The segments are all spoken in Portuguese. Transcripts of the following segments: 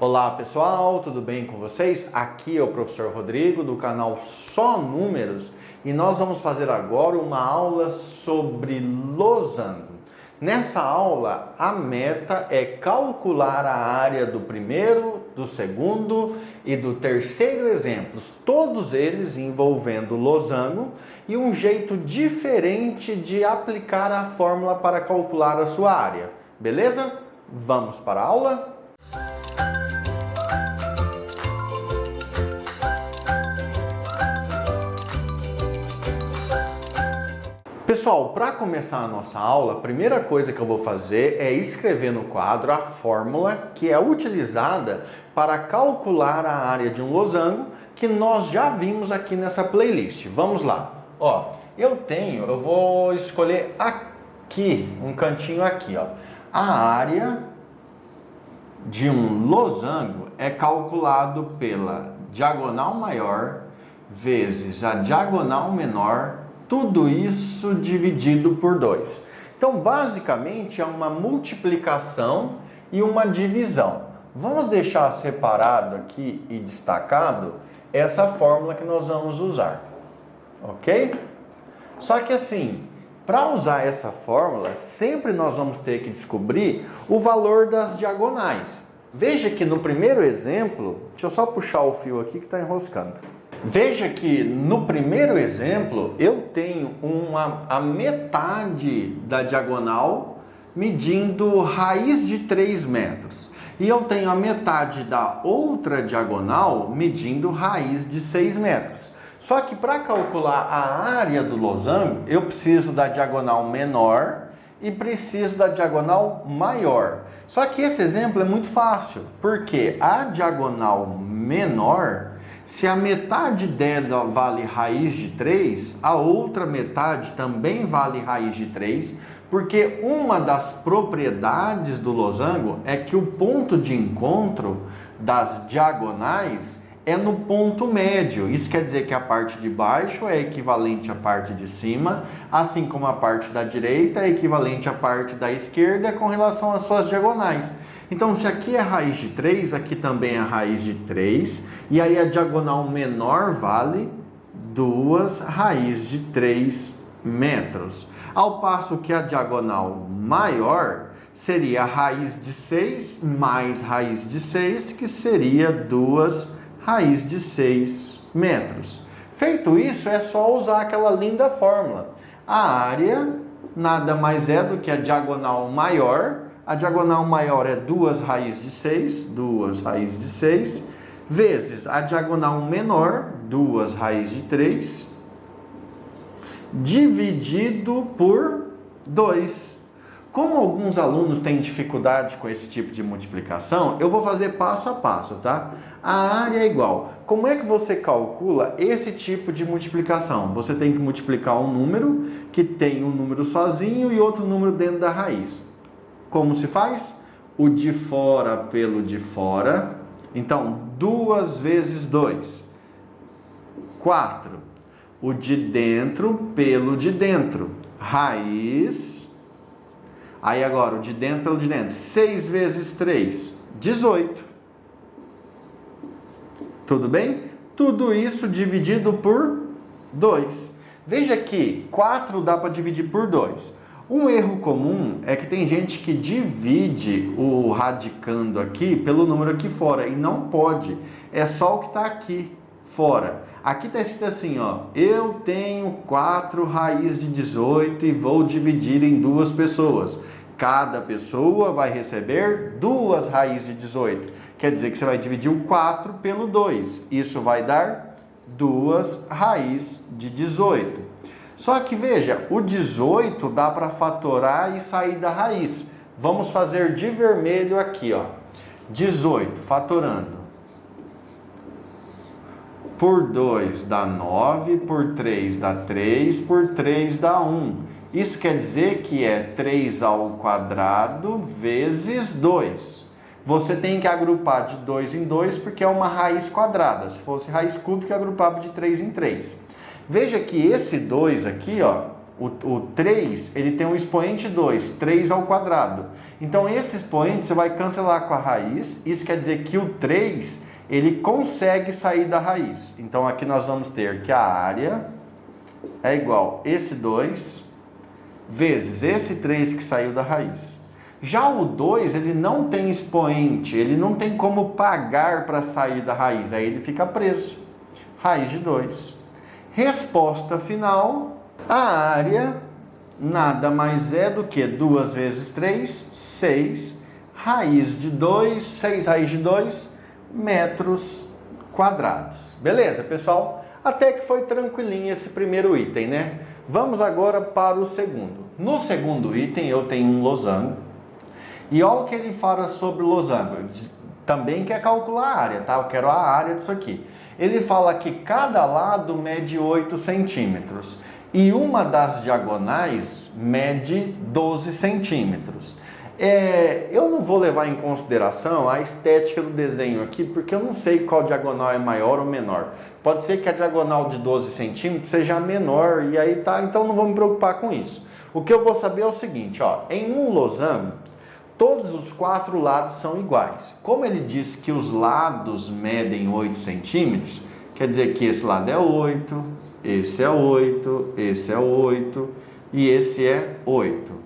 Olá pessoal, tudo bem com vocês? Aqui é o professor Rodrigo do canal Só Números e nós vamos fazer agora uma aula sobre losango. Nessa aula a meta é calcular a área do primeiro, do segundo e do terceiro exemplos, todos eles envolvendo losango e um jeito diferente de aplicar a fórmula para calcular a sua área. Beleza? Vamos para a aula? Pessoal, para começar a nossa aula, a primeira coisa que eu vou fazer é escrever no quadro a fórmula que é utilizada para calcular a área de um losango que nós já vimos aqui nessa playlist. Vamos lá. Ó, eu vou escolher aqui, um cantinho aqui, ó. A área de um losango é calculado pela diagonal maior vezes a diagonal menor, tudo isso dividido por 2. Então, basicamente, é uma multiplicação e uma divisão. Vamos deixar separado aqui e destacado essa fórmula que nós vamos usar, ok? Só que assim, para usar essa fórmula, sempre nós vamos ter que descobrir o valor das diagonais. Veja que no primeiro exemplo, deixa eu só puxar o fio aqui que está enroscando. Veja que no primeiro exemplo eu tenho a metade da diagonal medindo raiz de 3 metros. E eu tenho a metade da outra diagonal medindo raiz de 6 metros. Só que para calcular a área do losango, eu preciso da diagonal menor e preciso da diagonal maior. Só que esse exemplo é muito fácil, porque a diagonal menor, se a metade dela vale raiz de 3, a outra metade também vale raiz de 3, porque uma das propriedades do losango é que o ponto de encontro das diagonais é no ponto médio. Isso quer dizer que a parte de baixo é equivalente à parte de cima, assim como a parte da direita é equivalente à parte da esquerda com relação às suas diagonais. Então, se aqui é raiz de 3, aqui também é raiz de 3, e aí a diagonal menor vale 2 raiz de 3 metros. Ao passo que a diagonal maior seria a raiz de 6 mais raiz de 6, que seria 2 raiz de 6 metros. Feito isso, é só usar aquela linda fórmula. A área nada mais é do que a diagonal maior. A diagonal maior é 2 raiz de 6, 2 raiz de 6, vezes a diagonal menor, 2 raiz de 3, dividido por 2. Como alguns alunos têm dificuldade com esse tipo de multiplicação, eu vou fazer passo a passo, tá? A área é igual. Como é que você calcula esse tipo de multiplicação? Você tem que multiplicar um número que tem um número sozinho e outro número dentro da raiz. Como se faz? O de fora pelo de fora. Então, 2 vezes 2. 4. O de dentro pelo de dentro. Raiz. Aí agora, o de dentro pelo de dentro. 6 vezes 3. 18. Tudo bem? Tudo isso dividido por 2. Veja que 4 dá para dividir por 2. Um erro comum é que tem gente que divide o radicando aqui pelo número aqui fora e não pode. É só o que está aqui fora. Aqui está escrito assim, ó. Eu tenho 4 raiz de 18 e vou dividir em 2 pessoas. Cada pessoa vai receber 2 raízes de 18. Quer dizer que você vai dividir o 4 pelo 2. Isso vai dar 2 raízes de 18. Só que veja, o 18 dá para fatorar e sair da raiz. Vamos fazer de vermelho aqui, ó. 18, fatorando. Por 2 dá 9, por 3 dá 3, por 3 dá 1. Isso quer dizer que é 3 ao quadrado vezes 2. Você tem que agrupar de 2 em 2 porque é uma raiz quadrada. Se fosse raiz cúbica, agrupava de 3 em 3. Veja que esse 2 aqui, ó, o 3, ele tem um expoente 2, 3 ao quadrado. Então, esse expoente você vai cancelar com a raiz. Isso quer dizer que o 3, ele consegue sair da raiz. Então, aqui nós vamos ter que a área é igual esse 2 vezes esse 3 que saiu da raiz. Já o 2, ele não tem expoente, ele não tem como pagar para sair da raiz. Aí ele fica preso. Raiz de 2. Resposta final, a área nada mais é do que 2 vezes 3, 6, raiz de 2, 6 raiz de 2 metros quadrados. Beleza, pessoal? Até que foi tranquilinho esse primeiro item, né? Vamos agora para o segundo. No segundo item eu tenho um losango. E olha o que ele fala sobre o losango. Ele também quer calcular a área, tá? Eu quero a área disso aqui. Ele fala que cada lado mede 8 centímetros e uma das diagonais mede 12 centímetros. Eu não vou levar em consideração a estética do desenho aqui, porque eu não sei qual diagonal é maior ou menor. Pode ser que a diagonal de 12 centímetros seja menor, e aí tá, então não vou me preocupar com isso. O que eu vou saber é o seguinte, ó, em um losango, todos os 4 lados são iguais. Como ele diz que os lados medem 8 centímetros, quer dizer que esse lado é 8, esse é 8, esse é 8 e esse é 8.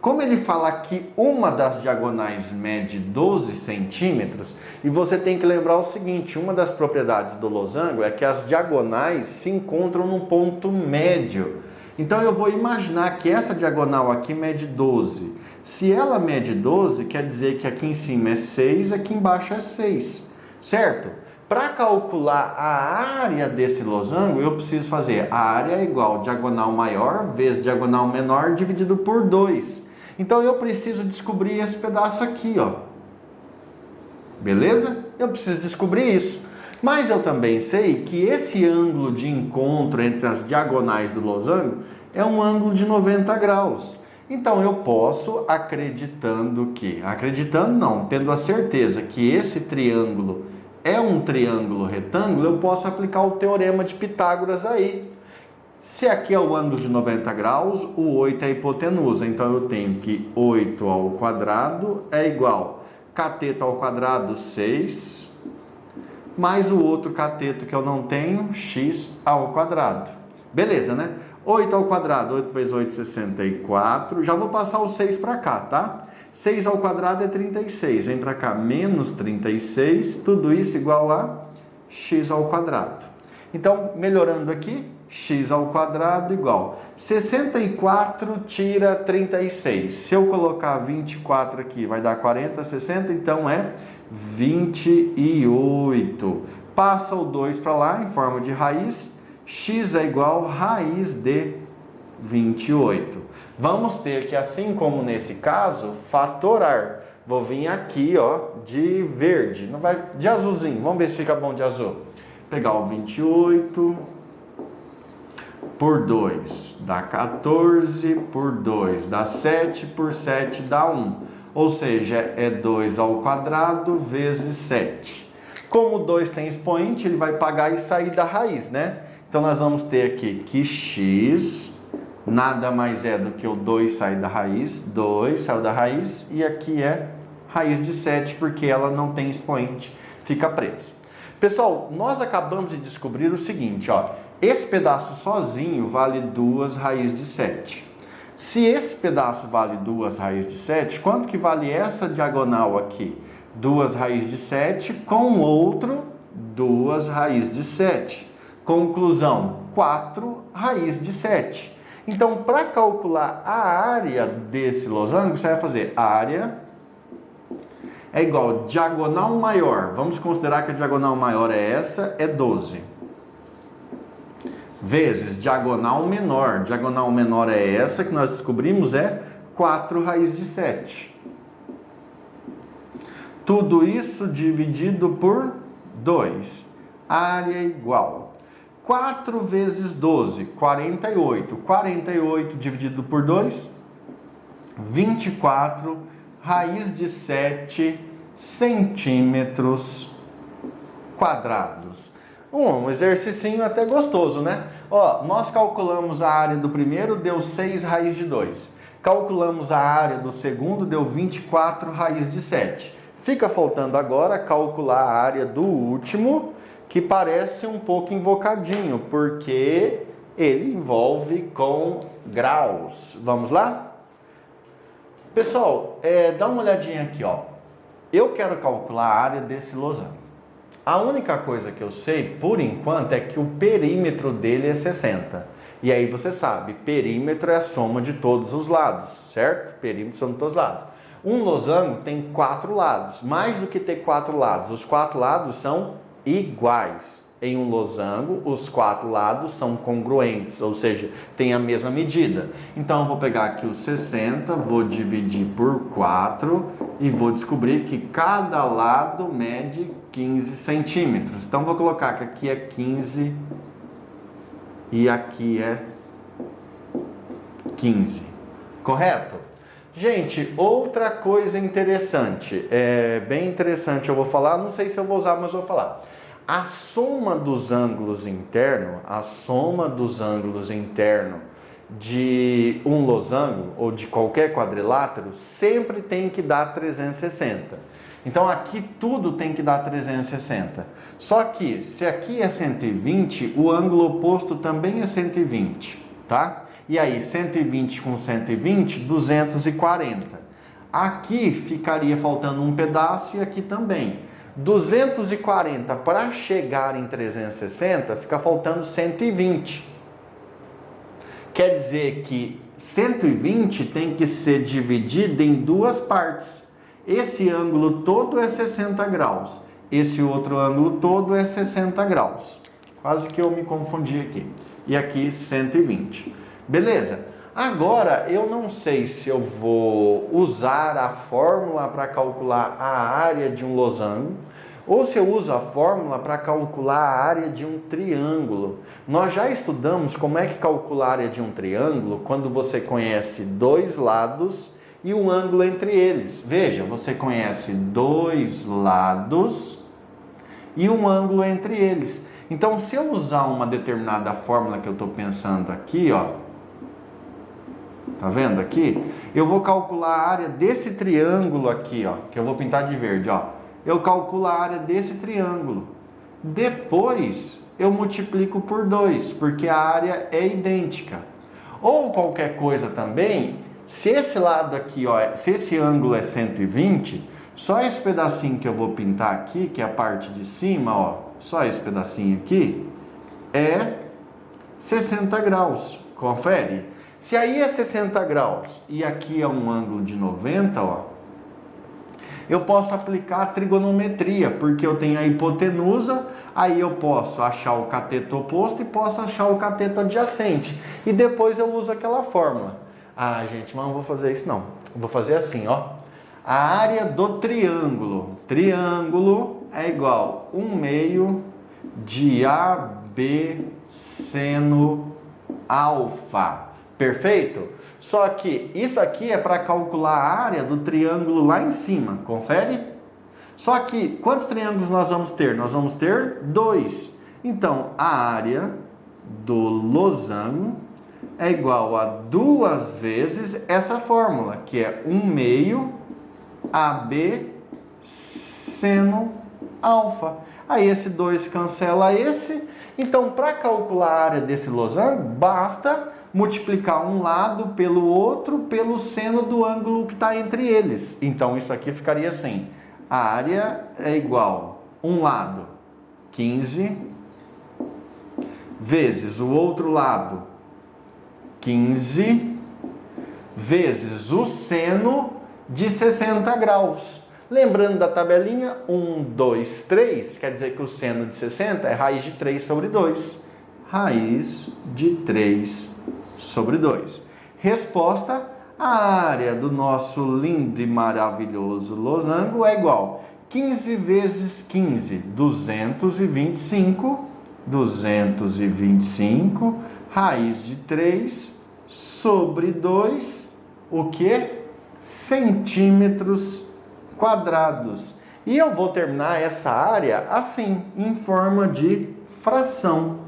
Como ele fala que uma das diagonais mede 12 centímetros, e você tem que lembrar o seguinte, uma das propriedades do losango é que as diagonais se encontram num ponto médio. Então eu vou imaginar que essa diagonal aqui mede 12. Se ela mede 12, quer dizer que aqui em cima é 6, aqui embaixo é 6, certo? Para calcular a área desse losango, eu preciso fazer a área é igual diagonal maior vezes diagonal menor dividido por 2. Então eu preciso descobrir esse pedaço aqui, ó. Beleza? Eu preciso descobrir isso. Mas eu também sei que esse ângulo de encontro entre as diagonais do losango é um ângulo de 90 graus. Então eu posso, tendo a certeza que esse triângulo é um triângulo retângulo, eu posso aplicar o teorema de Pitágoras aí. Se aqui é o ângulo de 90 graus, o 8 é a hipotenusa. Então eu tenho que 8 ao quadrado é igual cateto ao quadrado 6, mais o outro cateto que eu não tenho, x ao quadrado. Beleza, né? 8 ao quadrado, 8 vezes 8, 64. Já vou passar o 6 para cá, tá? 6 ao quadrado é 36. Vem para cá, menos 36. Tudo isso igual a x ao quadrado. Então, melhorando aqui, x ao quadrado igual 64 tira 36. Se eu colocar 24 aqui, vai dar 40, 60, então é 28. Passa o 2 para lá em forma de raiz. X é igual a raiz de 28. Vamos ter que, assim como nesse caso, fatorar. Vou vir aqui, ó, de verde, não vai, de azulzinho. Vamos ver se fica bom de azul. Pegar o 28 por 2 dá 14, por 2 dá 7, por 7 dá 1. Ou seja, é 2 ao quadrado vezes 7. Como o 2 tem expoente, ele vai pagar e sair da raiz, né? Então, nós vamos ter aqui que x nada mais é do que o 2 sair da raiz, 2 saiu da raiz, e aqui é raiz de 7, porque ela não tem expoente, fica presa. Pessoal, nós acabamos de descobrir o seguinte, ó, esse pedaço sozinho vale 2 raiz de 7. Se esse pedaço vale 2 raiz de 7, quanto que vale essa diagonal aqui? 2 raiz de 7 com outro 2 raiz de 7. Conclusão, 4 raiz de 7. Então, para calcular a área desse losango, você vai fazer área é igual a diagonal maior. Vamos considerar que a diagonal maior é essa, é 12. Vezes diagonal menor. Diagonal menor é essa, que nós descobrimos, é 4 raiz de 7. Tudo isso dividido por 2. Área igual 4 vezes 12, 48. 48 dividido por 2, 24 raiz de 7 centímetros quadrados. Um exercicinho até gostoso, né? Ó, nós calculamos a área do primeiro, deu 6 raiz de 2. Calculamos a área do segundo, deu 24 raiz de 7. Fica faltando agora calcular a área do último, que parece um pouco invocadinho, porque ele envolve com graus. Vamos lá? Pessoal, dá uma olhadinha aqui, ó. Eu quero calcular a área desse losango. A única coisa que eu sei, por enquanto, é que o perímetro dele é 60. E aí você sabe, perímetro é a soma de todos os lados, certo? Perímetro soma de todos os lados. Um losango tem 4 lados. Mais do que ter 4 lados, os 4 lados são iguais. Em um losango, os 4 lados são congruentes, ou seja, tem a mesma medida. Então, eu vou pegar aqui os 60, vou dividir por 4 e vou descobrir que cada lado mede 15 centímetros. Então, vou colocar que aqui é 15 e aqui é 15. Correto? Gente, outra coisa interessante, bem interessante eu vou falar, não sei se eu vou usar, mas eu vou falar. A soma dos ângulos internos, de um losango ou de qualquer quadrilátero sempre tem que dar 360. Então aqui tudo tem que dar 360. Só que se aqui é 120, o ângulo oposto também é 120, tá? E aí 120 com 120, 240. Aqui ficaria faltando um pedaço e aqui também. 240 para chegar em 360, fica faltando 120. Quer dizer que 120 tem que ser dividido em duas partes. Esse ângulo todo é 60 graus. Esse outro ângulo todo é 60 graus. Quase que eu me confundi aqui. E aqui 120. Beleza? Agora, eu não sei se eu vou usar a fórmula para calcular a área de um losango ou se eu uso a fórmula para calcular a área de um triângulo. Nós já estudamos como é que calcula a área de um triângulo quando você conhece dois lados e um ângulo entre eles. Veja, você conhece dois lados e um ângulo entre eles. Então, se eu usar uma determinada fórmula que eu estou pensando aqui, ó, tá vendo aqui? Eu vou calcular a área desse triângulo aqui, ó, que eu vou pintar de verde, ó. Eu calculo a área desse triângulo. Depois, eu multiplico por 2, porque a área é idêntica. Ou qualquer coisa também, se esse lado aqui, ó, se esse ângulo é 120, só esse pedacinho que eu vou pintar aqui, que é a parte de cima, ó, só esse pedacinho aqui, é 60 graus. Confere? Se aí é 60 graus e aqui é um ângulo de 90, ó, eu posso aplicar a trigonometria, porque eu tenho a hipotenusa, aí eu posso achar o cateto oposto e posso achar o cateto adjacente. E depois eu uso aquela fórmula. Ah, gente, mas não vou fazer isso não. Eu vou fazer assim, ó. A área do triângulo. Triângulo é igual 1/2 de AB seno alfa. Perfeito? Só que isso aqui é para calcular a área do triângulo lá em cima. Confere? Só que quantos triângulos nós vamos ter? Nós vamos ter 2. Então, a área do losango é igual a 2 vezes essa fórmula, que é 1/2 AB seno alfa. Aí esse 2 cancela esse. Então, para calcular a área desse losango, basta multiplicar um lado pelo outro pelo seno do ângulo que está entre eles. Então, isso aqui ficaria assim. A área é igual um lado, 15, vezes o outro lado, 15, vezes o seno de 60 graus. Lembrando da tabelinha, 1, 2, 3, quer dizer que o seno de 60 é raiz de 3 sobre 2. Raiz de 3 sobre 2. Resposta, a área do nosso lindo e maravilhoso losango é igual 15 vezes 15, 225, 225, raiz de 3 sobre 2, o que? Centímetros quadrados. E eu vou terminar essa área assim, em forma de fração.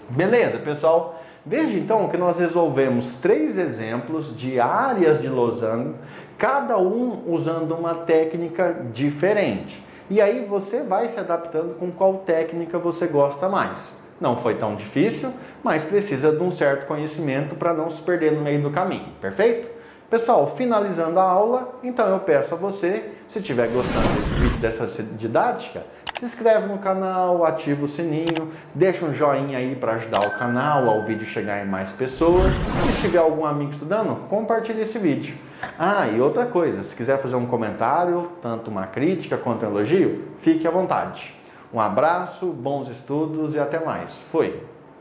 Beleza, pessoal? Veja então que nós resolvemos 3 exemplos de áreas de losango, cada um usando uma técnica diferente. E aí você vai se adaptando com qual técnica você gosta mais. Não foi tão difícil, mas precisa de um certo conhecimento para não se perder no meio do caminho, perfeito? Pessoal, finalizando a aula, então eu peço a você, se estiver gostando desse vídeo, dessa didática, se inscreve no canal, ativa o sininho, deixa um joinha aí para ajudar o canal, ao vídeo chegar em mais pessoas. E se tiver algum amigo estudando, compartilhe esse vídeo. Ah, e outra coisa, se quiser fazer um comentário, tanto uma crítica quanto um elogio, fique à vontade. Um abraço, bons estudos e até mais. Fui!